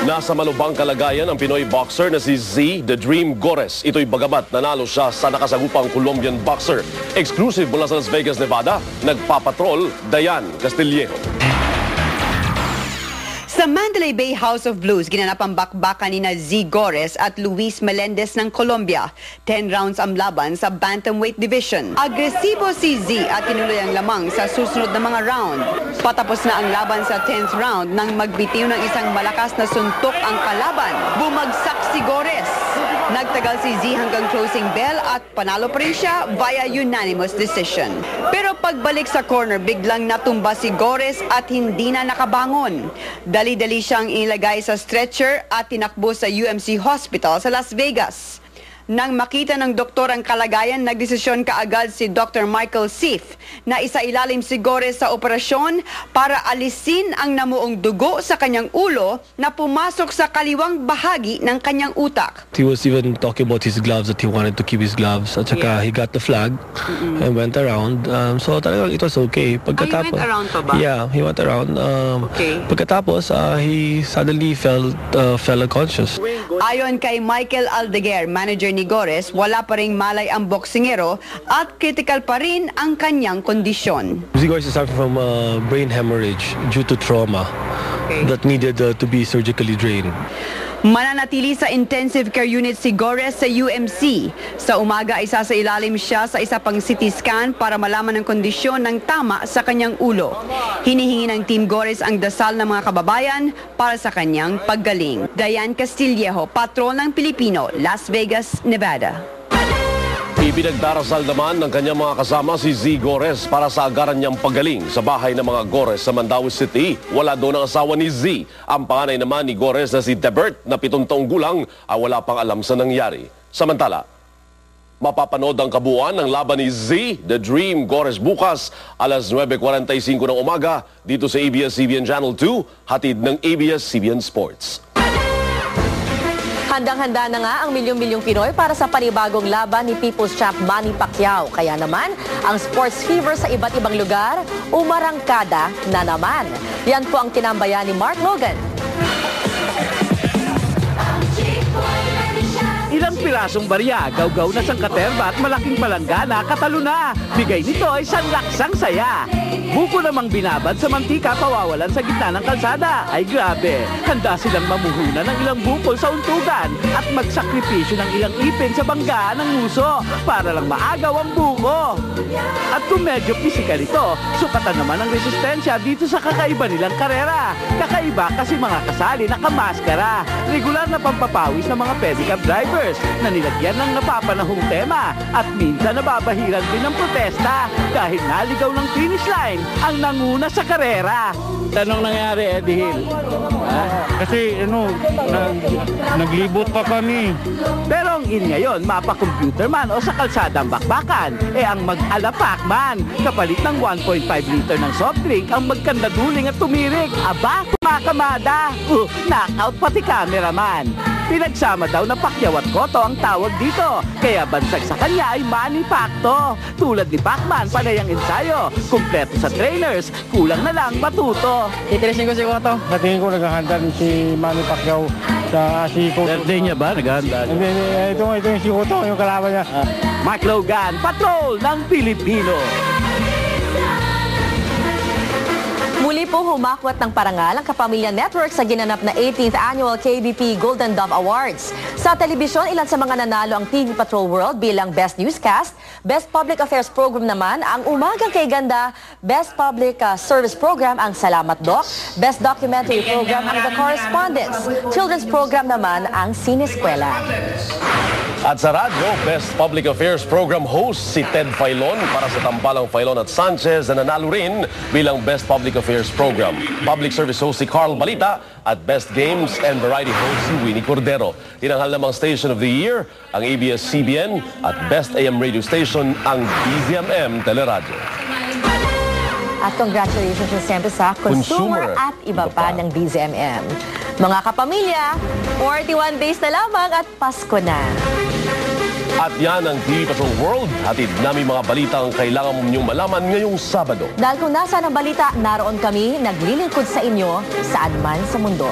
Nasa malubhang kalagayan ang Pinoy boxer na si Z The Dream Gores. Ito'y bagamat nanalo siya sa nakasagupang Colombian boxer. Exclusive mula sa Las Vegas, Nevada, nagpapatrol Dayan Castillejo. Sa Mandalay Bay House of Blues, ginanap ang bakbakan ni Z Gores at Luis Melendez ng Colombia. 10 rounds ang laban sa bantamweight division. Agresibo si Z at tinuloy ang lamang sa susunod na mga round. Patapos na ang laban sa 10th round nang magbitiw ng isang malakas na suntok ang kalaban. Bumagsak si Gores. Nagtagal si Z hanggang closing bell at panalo pa rin siya via unanimous decision. Pero pagbalik sa corner, biglang natumba si Gores at hindi na nakabangon. Dali-dali siyang inilagay sa stretcher at tinakbo sa UMC Hospital sa Las Vegas. Nang makita ng doktor ang kalagayan, nagdesisyon kaagad si Dr. Michael Sif na isailalim si Gores sa operasyon para alisin ang namuong dugo sa kanyang ulo na pumasok sa kaliwang bahagi ng kanyang utak. He was even talking about his gloves, that he wanted to keep his gloves. At saka he got the flag and went around. So talagang it was okay. He went around pa ba? Yeah, he went around. Okay. Pagkatapos, he suddenly fell unconscious. Ayon kay Michael Aldeguer, manager ni Gores, wala pa ring malay ang boksingero at critical pa rin ang kanyang kondisyon. Gores is suffering from brain hemorrhage due to trauma that needed to be surgically drained. Mananatili sa intensive care unit si Gores sa UMC. Sa umaga, isasailalim siya sa isa pang CT scan para malaman ang kondisyon ng tama sa kanyang ulo. Hinihingi ng Team Gores ang dasal ng mga kababayan para sa kanyang paggaling. Dayan Castillejo, Patrol ng Pilipino, Las Vegas, Nevada. Ipinagdarasal naman ng kanyang mga kasama si Z Gores para sa agaran niyang paggaling sa bahay ng mga Gores sa Mandaue City. Wala doon ang asawa ni Z. Ang panganay naman ni Gores na si Debert na 7 taong gulang ay wala pang alam sa nangyari. Samantala, mapapanood ang kabuuan ng laban ni Z The Dream Gores bukas alas 9:45 ng umaga dito sa ABS-CBN Channel 2, hatid ng ABS-CBN Sports. Handang-handa na nga ang milyong-milyong Pinoy para sa panibagong laban ni People's Champ Manny Pacquiao. Kaya naman, ang sports fever sa iba't ibang lugar, umarangkada na naman. Yan po ang tinambayan ni Mark Logan. Ilang pirasong barya, gawgaw na sangkaterba at malaking palanggana, katalo na. Bigay nito ay sanlaksang saya. Buko namang binabad sa mantika, pawawalan sa gitna ng kalsada. Ay grabe, handa silang mamuhunan ng ilang bukol sa untugan at magsakripisyo ng ilang ipin sa banggaan ng nguso para lang maagaw ang buko. At kung medyo pisikal ito, sukatan naman ang resistensya dito sa kakaiba nilang karera. Kakaiba kasi mga kasali nakamaskara. Regular na pampapawis ng mga pedicab drivers na nilagyan ng napapanahong tema at minsan nababahiran din ng protesta dahil naligaw ng finish line ang nanguna sa karera. Tanong nangyari, Eddie Hill? Kasi naglibot pa kami. Pero ang in ngayon, mapa-computer man o sa kalsadang bakbakan, ang mag-alapak man. Kapalit ng 1.5 liter ng soft drink ang magkandaduling at tumirik. Aba, kumakamada. Knockout pati cameraman. Pinagsama daw na Pacquiao at Cotto ang tawag dito. Kaya bansag sa kanya ay Manny Pacto. Tulad ni Pacman, panay ang ensayo. Kumpleto sa trainers, kulang na lang matuto. Titirisin ko si Cotto. Natingin ko naghahanda si Manny Pacquiao sa si Cotto. Birthday niya ba? Naghahanda? Ito yung si Cotto, yung kalaban niya. Mark Logan, Patrol ng Pilipino. Muli po humakwat ng parangal ang Kapamilya Network sa ginanap na 18th Annual KBP Golden Dove Awards. Sa telebisyon, ilan sa mga nanalo ang TV Patrol World bilang Best Newscast, Best Public Affairs Program naman ang Umagang Kay Ganda, Best Public Service Program ang Salamat Doc, Best Documentary Program ang The Correspondence, Children's Program naman ang Sineskwela. At sa radyo, Best Public Affairs Program host si Ted Filon para sa tampalang Filon at Sanchez na nanalo rin bilang Best Public Affairs Program. Public Service host si Carl Balita at Best Games and Variety host si Winnie Cordero. Tinanghal namang Station of the Year ang ABS-CBN at Best AM Radio Station ang DZMM Teleradyo. At congratulations siyempre sa consumer at iba pa ng DZMM. Mga kapamilya, 41 days na lamang at Pasko na. At yan ang TV Patrol World. Hatid namin mga balitang kailangan mo ninyong malaman ngayong Sabado. Dahil kung nasaan ang balita, naroon kami naglilingkod sa inyo saan man sa mundo.